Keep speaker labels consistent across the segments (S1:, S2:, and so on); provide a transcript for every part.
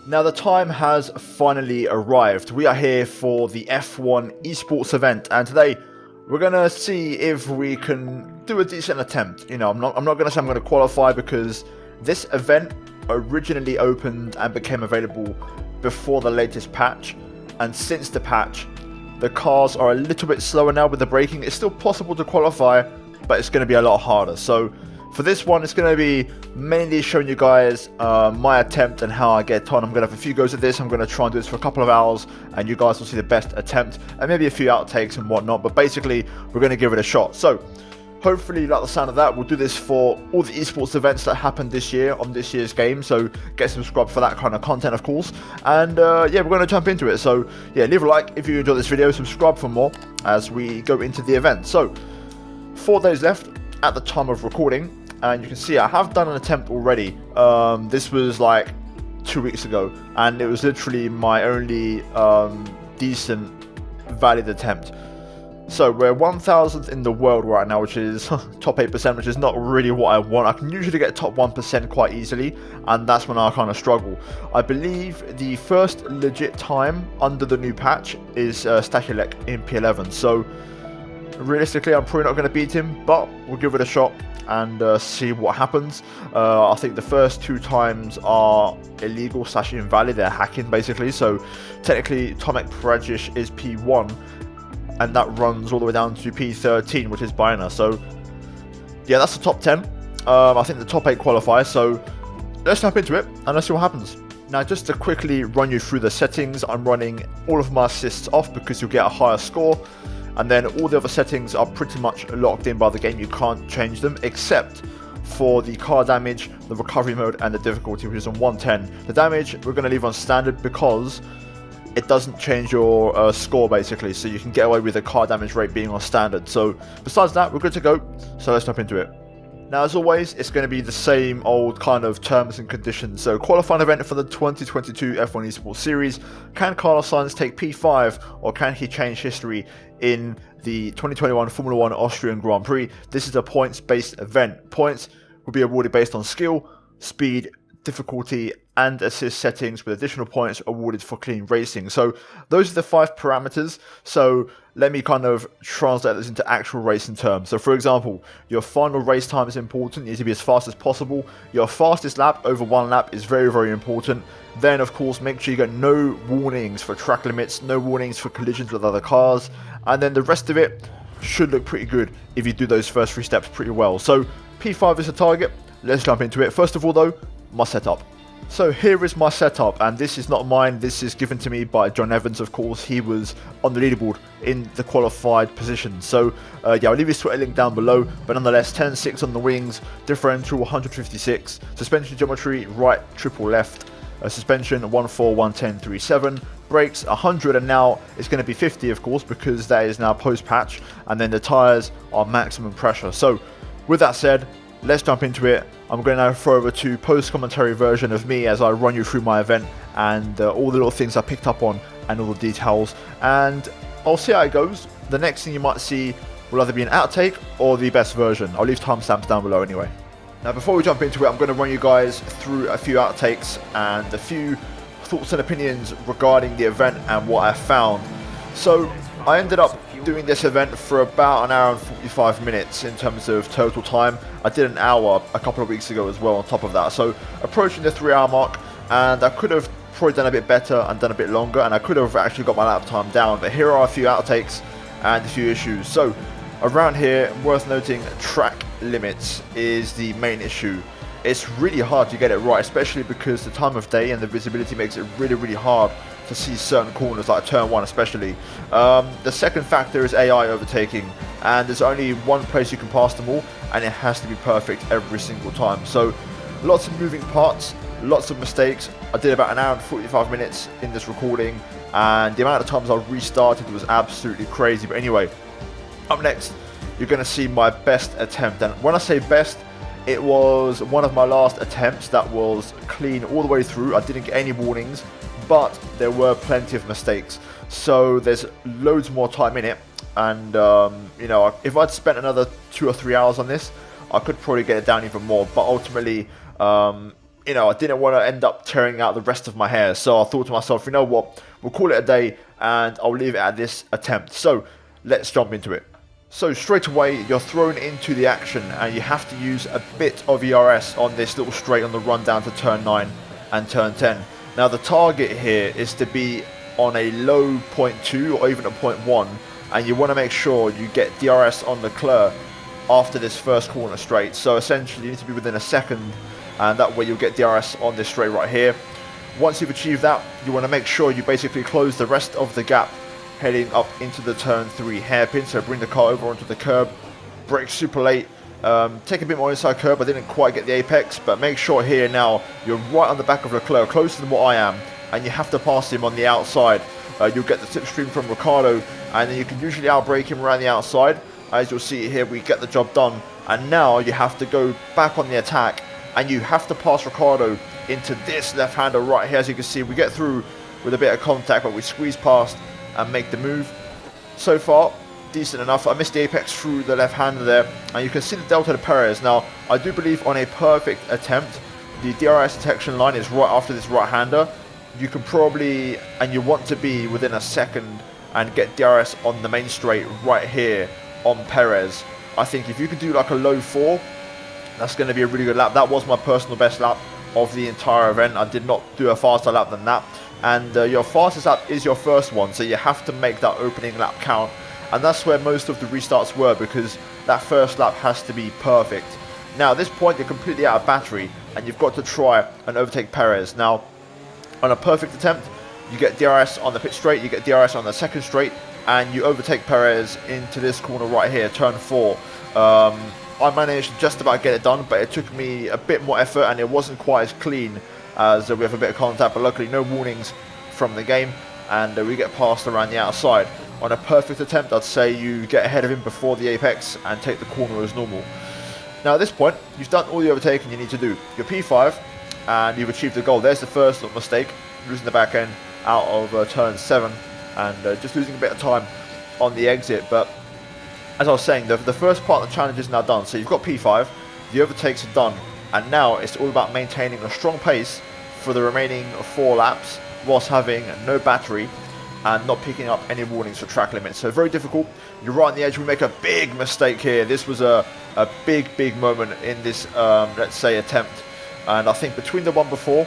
S1: Now the time has finally arrived. We are here for the F1 Esports event, and today we're gonna see if we can do a decent attempt. You know, I'm not gonna say I'm gonna qualify because this event originally opened and became available before the latest patch, and since the patch, the cars are a little bit slower now with the braking. It's still possible to qualify, but it's gonna be a lot harder. So for this one, it's going to be mainly showing you guys my attempt and how I get on. I'm going to have a few goes at this. I'm going to try and do this for a couple of hours, and you guys will see the best attempt and maybe a few outtakes and whatnot. But basically, we're going to give it a shot. So hopefully you like the sound of that. We'll do this for all the esports events that happened this year on this year's game. So get subscribed for that kind of content, of course. And yeah, we're going to jump into it. So yeah, leave a like if you enjoyed this video. Subscribe for more as we go into the event. So 4 days left at the time of recording. And you can see I have done an attempt already. This was like 2 weeks ago, and it was literally my only decent valid attempt. So we're 1000th in the world right now, which is top 8%, which is not really what I want. I can usually get top 1% quite easily, and that's when I kind of struggle. I believe the first legit time under the new patch is Stachylek in P11. So realistically, I'm probably not going to beat him, but we'll give it a shot and see what happens. I think the first 2 times are illegal / invalid. They're hacking basically. So technically Tomek Precious is P1, and that runs all the way down to P13, which is Biner. So yeah, that's the top 10. I think the top 8 qualify. So let's jump into it and let's see what happens. Now, just to quickly run you through the settings, I'm running all of my assists off because you'll get a higher score. And then all the other settings are pretty much locked in by the game. You can't change them except for the car damage, the recovery mode, and the difficulty, which is on 110. The damage we're going to leave on standard because it doesn't change your score basically. So you can get away with the car damage rate being on standard. So besides that, we're good to go. So let's jump into it. Now, as always, it's going to be the same old kind of terms and conditions. So, qualifying event for the 2022 F1 Esports Series. Can Carlos Sainz take P5, or can he change history in the 2021 Formula 1 Austrian Grand Prix? This is a points-based event. Points will be awarded based on skill, speed, difficulty, and assist settings, with additional points awarded for clean racing. So those are the 5 parameters. So let me kind of translate this into actual racing terms. So for example, your final race time is important. You need to be as fast as possible. Your fastest lap over 1 lap is very, very important. Then of course, make sure you get no warnings for track limits, no warnings for collisions with other cars, and then the rest of it should look pretty good if you do those first 3 steps pretty well. So P5 is the target. Let's jump into it. First of all though, my setup. So here is my setup, and this is not mine. This is given to me by John Evans, of course. He was on the leaderboard in the qualified position. So yeah, I'll leave his Twitter link down below, but nonetheless, 10.6 on the wings, differential 156, suspension geometry right, triple left, suspension 1.4, 110, 3.7, brakes 100, and now it's going to be 50, of course, because that is now post-patch, and then the tyres are maximum pressure. So with that said, let's jump into it. I'm going to now throw over to post-commentary version of me as I run you through my event and all the little things I picked up on and all the details. And I'll see how it goes. The next thing you might see will either be an outtake or the best version. I'll leave timestamps down below anyway. Now, before we jump into it, I'm going to run you guys through a few outtakes and a few thoughts and opinions regarding the event and what I found. So I ended up doing this event for about 1 hour and 45 minutes in terms of total time. I did an hour a couple of weeks ago as well on top of that, so approaching the 3-hour mark, and I could have probably done a bit better and done a bit longer, and I could have actually got my lap time down, but here are a few outtakes and a few issues. So around here, worth noting, track limits is the main issue. It's really hard to get it right, especially because the time of day and the visibility makes it really, really hard to see certain corners, like turn 1 especially. The second factor is AI overtaking, and there's only one place you can pass them all, and it has to be perfect every single time. So lots of moving parts, lots of mistakes. I did about 1 hour and 45 minutes in this recording, and the amount of times I restarted was absolutely crazy. But anyway, up next, you're going to see my best attempt, and when I say best, it was one of my last attempts that was clean all the way through. I didn't get any warnings, but there were plenty of mistakes. So there's loads more time in it, and you know, if I'd spent another 2 or 3 hours on this, I could probably get it down even more. But ultimately, you know, I didn't want to end up tearing out the rest of my hair. So I thought to myself, you know what, we'll call it a day and I'll leave it at this attempt. So let's jump into it. So straight away, you're thrown into the action and you have to use a bit of ERS on this little straight on the run down to turn 9 and turn 10. Now the target here is to be on a low 0.2 or even a 0.1, and you want to make sure you get DRS on Leclerc after this first corner straight. So essentially you need to be within a second, and that way you'll get DRS on this straight right here. Once you've achieved that, you want to make sure you basically close the rest of the gap heading up into the turn 3 hairpin. So bring the car over onto the curb, brake super late, take a bit more inside curb. I didn't quite get the apex, but make sure here now you're right on the back of Leclerc, closer than what I am, and you have to pass him on the outside. You'll get the slipstream from Ricciardo, and then you can usually outbrake him around the outside. As you'll see here, we get the job done, and now you have to go back on the attack, and you have to pass Ricciardo into this left-hander right here. As you can see, we get through with a bit of contact, but we squeeze past and make the move. So far, decent enough. I missed the apex through the left-hander there, and you can see the delta to Perez. Now, I do believe on a perfect attempt, the DRS detection line is right after this right-hander. You can probably, and you want to be within a second and get DRS on the main straight right here on Perez. I think if you can do like a low 4, that's going to be a really good lap. That was my personal best lap of the entire event. I did not do a faster lap than that. And your fastest lap is your first one, so you have to make that opening lap count. And that's where most of the restarts were, because that first lap has to be perfect. Now at this point you're completely out of battery and you've got to try and overtake Perez. Now on a perfect attempt, you get DRS on the pit straight, you get DRS on the second straight, and you overtake Perez into this corner right here, turn 4. I managed to just about get it done, but it took me a bit more effort and it wasn't quite as clean as we have a bit of contact, but luckily no warnings from the game, and we get passed around the outside. On a perfect attempt, I'd say you get ahead of him before the apex and take the corner as normal. Now at this point, you've done all the overtaking you need to do. You're P5 and you've achieved the goal. There's the first little mistake, losing the back end out of turn 7 and just losing a bit of time on the exit. But as I was saying, the first part of the challenge is now done. So you've got P5, the overtakes are done, and now it's all about maintaining a strong pace for the remaining 4 laps whilst having no battery and not picking up any warnings for track limits. So very difficult. You're right on the edge. We make a big mistake here. This was a big moment in this, let's say, attempt. And I think between the one before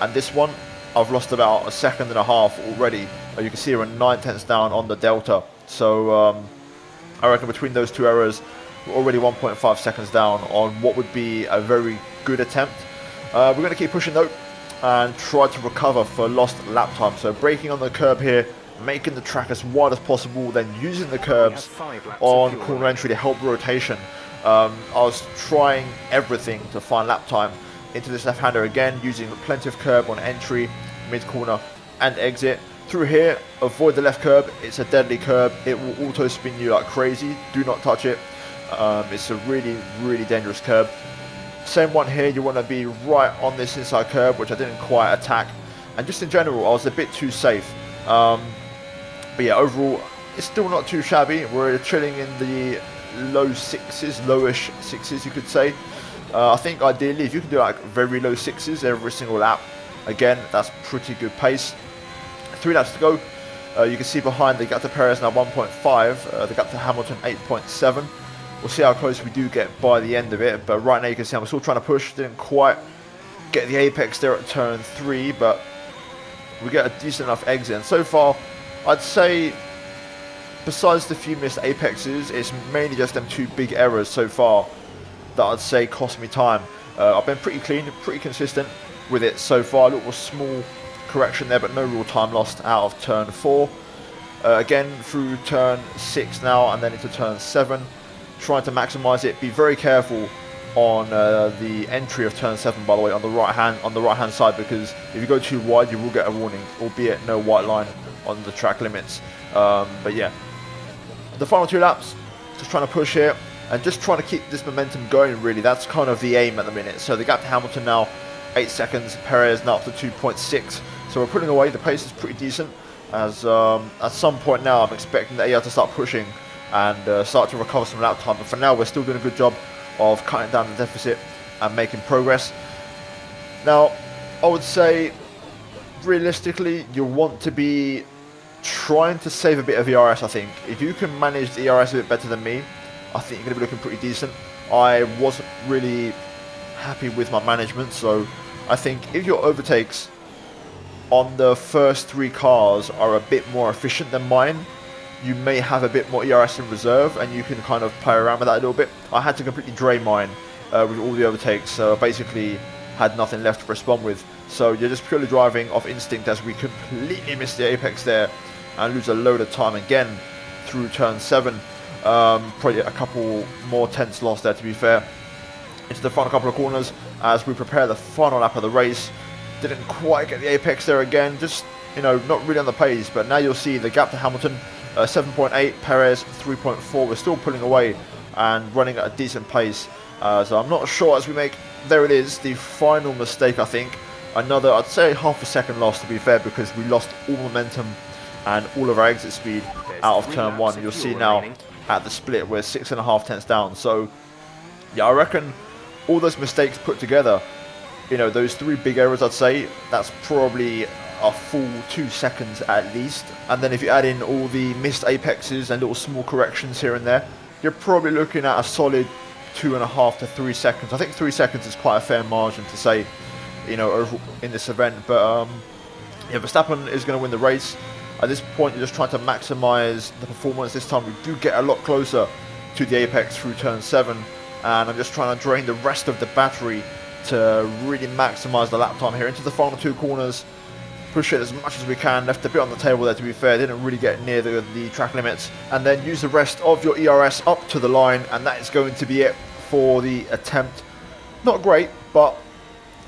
S1: and this one, I've lost about a second and a half already. You can see we're 9/10 down on the delta. So I reckon between those 2 errors, we're already 1.5 seconds down on what would be a very good attempt. We're going to keep pushing though and try to recover for lost lap time. So braking on the curb here, making the track as wide as possible, then using the curbs on corner entry to help rotation. I was trying everything to find lap time into this left-hander again, using plenty of curb on entry, mid-corner and exit. Through here, avoid the left curb. It's a deadly curb. It will auto spin you like crazy. Do not touch it. It's a really dangerous curb. Same one here, you want to be right on this inside curb, which I didn't quite attack. And just in general, I was a bit too safe. But yeah, overall, it's still not too shabby. We're chilling in the low 6s, lowish 6s, you could say. I think ideally, if you can do like very low 6s every single lap, again, that's pretty good pace. 3 laps to go. You can see behind the gap to Perez now 1.5, the gap to Hamilton 8.7. We'll see how close we do get by the end of it, but right now you can see I'm still trying to push. Didn't quite get the apex there at turn 3, but we get a decent enough exit. And so far, I'd say, besides the few missed apexes, it's mainly just them 2 big errors so far that I'd say cost me time. I've been pretty clean, pretty consistent with it so far. A little small correction there, but no real time lost out of turn 4. Again, through turn 6 now, and then into turn 7. Trying to maximize it. Be very careful on the entry of turn 7, by the way, on the right hand side, because if you go too wide you will get a warning, albeit no white line on the track limits. But yeah, the final 2 laps, just trying to push here and just trying to keep this momentum going, really. That's kind of the aim at the minute. So the gap to Hamilton now 8 seconds, Perez now up to 2.6, so we're putting away. The pace is pretty decent, as at some point now I'm expecting the AR to start pushing and start to recover some lap time. But for now, we're still doing a good job of cutting down the deficit and making progress. Now, I would say, realistically, you want to be trying to save a bit of ERS, I think. If you can manage the ERS a bit better than me, I think you're going to be looking pretty decent. I wasn't really happy with my management, so I think if your overtakes on the first 3 cars are a bit more efficient than mine, you may have a bit more ERS in reserve, and you can kind of play around with that a little bit. I had to completely drain mine with all the overtakes, so I basically had nothing left to respond with. So you're just purely driving off instinct, as we completely missed the apex there and lose a load of time again through turn 7. Probably a couple more tenths lost there, to be fair. Into the final couple of corners as we prepare the final lap of the race. Didn't quite get the apex there again, just, you know, not really on the pace. But now you'll see the gap to Hamilton, 7.8, Perez 3.4. We're still pulling away and running at a decent pace. So I'm not sure as we make, there it is, the final mistake, I think. Another, I'd say, half a second loss, to be fair, because we lost all momentum and all of our exit speed out of turn 1. You'll see now at the split we're 6.5 tenths down. So yeah, I reckon all those mistakes put together, you know, those 3 big errors, I'd say that's probably a full 2 seconds at least. And then if you add in all the missed apexes and little small corrections here and there, you're probably looking at a solid 2.5 to 3 seconds. I think 3 seconds is quite a fair margin to say, you know, over in this event. But yeah, Verstappen is going to win the race. At this point, you're just trying to maximize the performance. This time we do get a lot closer to the apex through turn 7, and I'm just trying to drain the rest of the battery to really maximize the lap time here into the final 2 corners. Push it as much as we can. Left a bit on the table there, to be fair. Didn't really get near the track limits. And then use the rest of your ERS up to the line, and that is going to be it for the attempt. Not great, but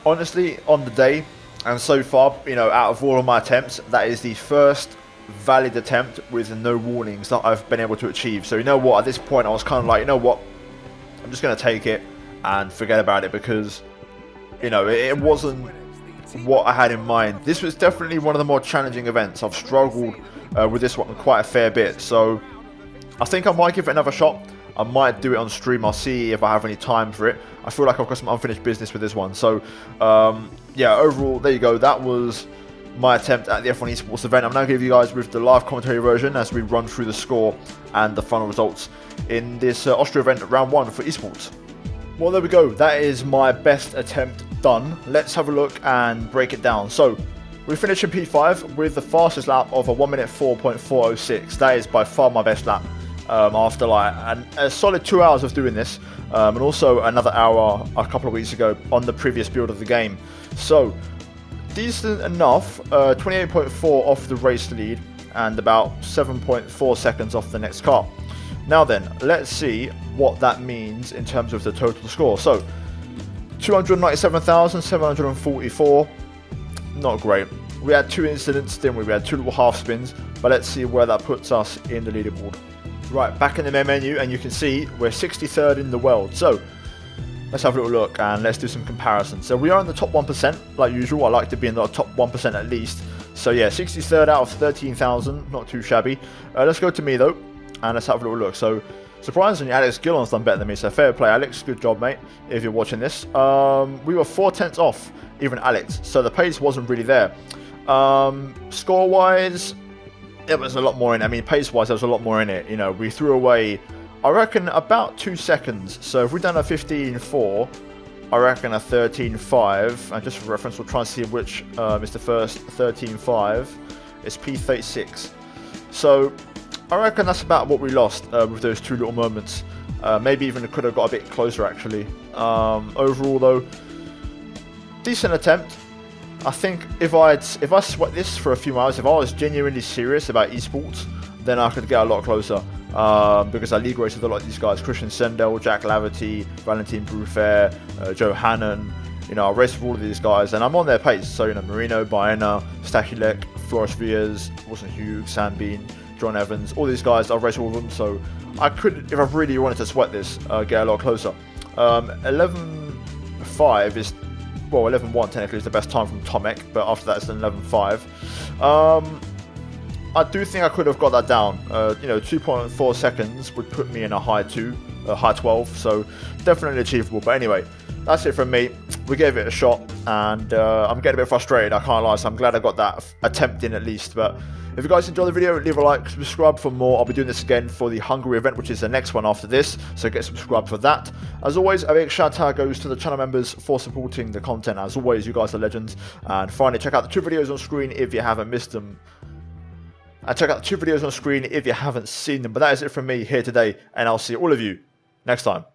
S1: honestly, on the day and so far, you know, out of all of my attempts, that is the first valid attempt with no warnings that I've been able to achieve. So you know what, at this point I was kind of like, you know what, I'm just going to take it and forget about it, because, you know, it wasn't what I had in mind. This was definitely one of the more challenging events. I've struggled with this one quite a fair bit, so I think I might give it another shot. I might do it on stream. I'll see if I have any time for it. I feel like I've got some unfinished business with this one. So yeah, overall, there you go. That was my attempt at the F1 Esports event. I'm now going to give you guys with the live commentary version as we run through the score and the final results in this Austria event, round 1 for Esports. Well, there we go. That is my best attempt done. Let's have a look and break it down. So we finished in P5 with the fastest lap of a 1 minute 4.406. That is by far my best lap. After like a solid 2 hours of doing this, and also another hour a couple of weeks ago on the previous build of the game. So decent enough, 28.4 off the race lead and about 7.4 seconds off the next car. Now then, let's see what that means in terms of the total score. So 297,744, not great. We had 2 incidents, didn't we? We had 2 little half spins, but let's see where that puts us in the leaderboard. Right, back in the main menu, and you can see we're 63rd in the world. So let's have a little look and let's do some comparisons. So we are in the top 1%, like usual. I like to be in the top 1% at least. So yeah, 63rd out of 13,000, not too shabby. Let's go to me though, and let's have a little look. So surprisingly, Alex Gillon's done better than me, so fair play, Alex. Good job, mate, if you're watching this. We were 4 tenths off, even Alex, so the pace wasn't really there. Score-wise, it was a lot more in it. I mean, pace-wise, there was a lot more in it. You know, we threw away, I reckon, about 2 seconds. So if we've done a 15.4, I reckon a 13.5. And just for reference, we'll try and see which is the first 13.5. It's P36. So I reckon that's about what we lost with those 2 little moments. Maybe even it could have got a bit closer, actually. Overall, though, decent attempt. I think if I sweat this for a few hours, if I was genuinely serious about esports, then I could get a lot closer. Because I league raced with a lot of these guys: Christian Sendel, Jack Laverty, Valentin Brufair, Joe Hannon. You know, I raced with all of these guys, and I'm on their pace. So, you know, Marino, Baena, Stachylek, Floris Vias, Wilson Hughes, Sam Bean, John Evans, all these guys, I've raced all of them. So I could, if I really wanted to sweat this, get a lot closer. 11.5 is, well, 11.1 technically is the best time from Tomek, but after that it's an 11.5. I do think I could have got that down. You know, 2.4 seconds would put me in a high 12, so definitely achievable. But anyway, that's it from me. We gave it a shot, and I'm getting a bit frustrated, I can't lie, so I'm glad I got that attempt in at least. But if you guys enjoyed the video, leave a like, subscribe for more. I'll be doing this again for the Hungary event, which is the next one after this, so get subscribed for that. As always, a big shout out goes to the channel members for supporting the content. As always, you guys are legends. And finally, check out the 2 videos on screen if you haven't missed them. And check out the 2 videos on screen if you haven't seen them. But that is it from me here today, and I'll see all of you next time.